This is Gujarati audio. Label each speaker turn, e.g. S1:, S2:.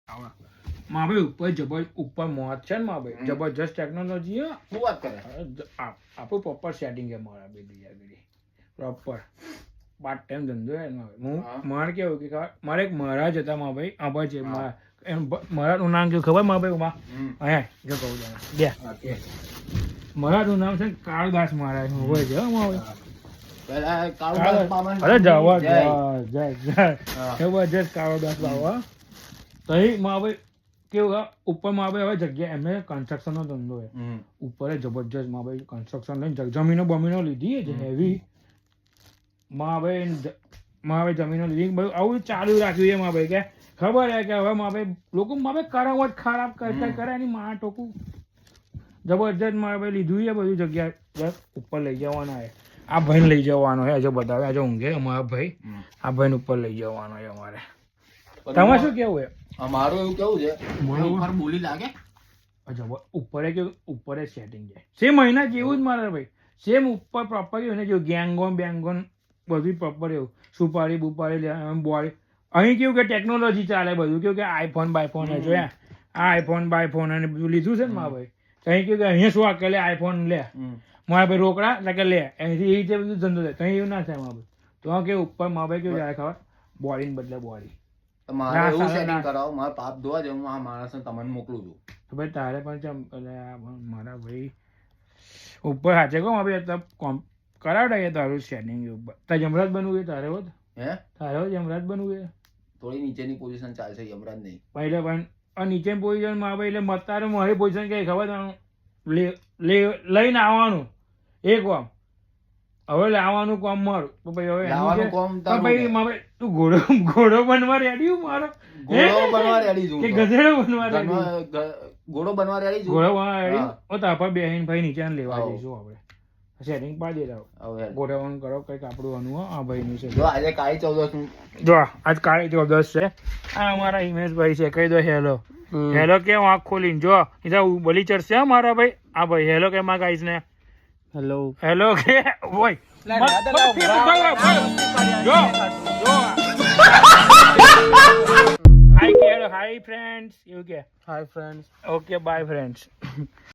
S1: માં ભાઈ ઉપર ઉપર મોત છે ને માં ભાઈ જબરજસ્ત ટેકનોલોજી
S2: શું વાત કરે
S1: આપણું પ્રોપર સેટિંગ છે મારા બેબી આગળ પ્રોપર પાર્ટ ટાઈમ ધંધો છે હું મારે કેવું કે મારે એક મહારાજ હતા માં ભાઈ આભાર છે મહારાજનું નામ કેવું ખબર માં ભાઈ અહીંયા જો કહું બે મહારાજનું નામ છે કાળદાસ મહારાજ હોય છે અરે જબરજસ્ત કાળદાસ બાબા તઈ માં ભાઈ કેવું ઉપર માં ભાઈ હવે જગ્યા એમને કન્સ્ટ્રક્શન નો ધંધો છે ઉપર જબરજસ્ત માં ભાઈ કન્સ્ટ્રક્શન લઈને જમીનો બમીનો લીધી છે હેવી માં ભાઈ જમીનો લીધી બધું આવું ચાલુ રાખ્યું છે માં ભાઈ કે ખબર હે કે હવે માં ભાઈ લોકો માં ભાઈ કરાવટ ખરાબ કરતા કરે એની માં ટોકું જબરજસ્ત માં ભાઈ લીધું છે બધું જગ્યા ઉપર લઈ જવાના છે આ ભાઈને લઈ જવાનો છે હજુ બતાવે આજે ઊંઘે અમારા ભાઈ આ ભાઈને ઉપર લઈ જવાનો છે અમારે તમારે શું કેવું છે
S2: અમારું એવું કેવું છે ઉપર બોલી લાગે
S1: ઉપર કેવું ઉપર સેટિંગ છે સેમ મહિના જેવું જ મારે ભાઈ સેમ ઉપર પ્રોપર એવું ને જેવું ગેંગોન બેંગોન બધું પ્રોપર એવું સુપારી બુપારી બોડી અહીં કેવું કે ટેકનોલોજી ચાલે બધું કેવું કે આઈફોન બાઈફોન જો આ આઈફોન બાઈફોન અને બધું લીધું છે ને મારા ભાઈ અહીં કેવું કે અહીંયા શું આ લે આઈફોન લે મારા ભાઈ રોકડા એટલે કે લે એનાથી એ રીતે બધું ધંધો થાય કઈ એવું ના થાય મારા ભાઈ તો કે ઉપર મારા ભાઈ કેવું જાય ખબર બોડીને બદલે બોડી
S2: મારે એવું સેટિંગ કરાવો મારા પાપ ધોવા દે હું આ માણસને તમને મોકલું છું
S1: તો ભાઈ તારે પણ ચમ મારા ભાઈ ઉપર સાચે કહો ભાઈ કરાવડાવીએ તારું સેટિંગ ઉપર તારે જમરાજ બનવું છે તારે હોત
S2: હે
S1: તારે હોત જમરાજ બનવું છે
S2: થોડી નીચેની પોઝિશન ચાલશે યમરાજ નહીં
S1: પહેલે પણ નીચેની પોઝિશન માં ભાઈ એટલે મતારે મારી પોઝિશન કઈ ખબર લઈને આવવાનું એક કામ હવે લાવવાનું કામ મારું તો ભાઈ હવે ભાઈ મારે તું ઘોડો બનવા રેડી મારો
S2: ઘોડો બનવા રેડી છું
S1: કે ગધેડો બનવા રેડી
S2: ઘોડો બનવા રેડી છું
S1: ઘોડો બનવા રેડી ઓ તો આપણે બેહીન ભાઈ નીચે લેવા જઈશું આપણે સેટિંગ પાડી દેતા ગોઠવવાનું કરો કઈક આપણું અનુ આ ભાઈ નું છે
S2: જો આજે કાળી 14
S1: જો આજ કાળી 14 છે આ અમારા હિમેશભાઈ છે કહી દો હેલો હેલો કેમ આંખ ખોલીને જો ઇધર બલી ચડશે મારા ભાઈ આ ભાઈ હેલો કે માં ગાઈસ ને હેલો હેલો કે ઓય હાય ફ્રેન્ડ્સ એવું કે hi friends okay bye friends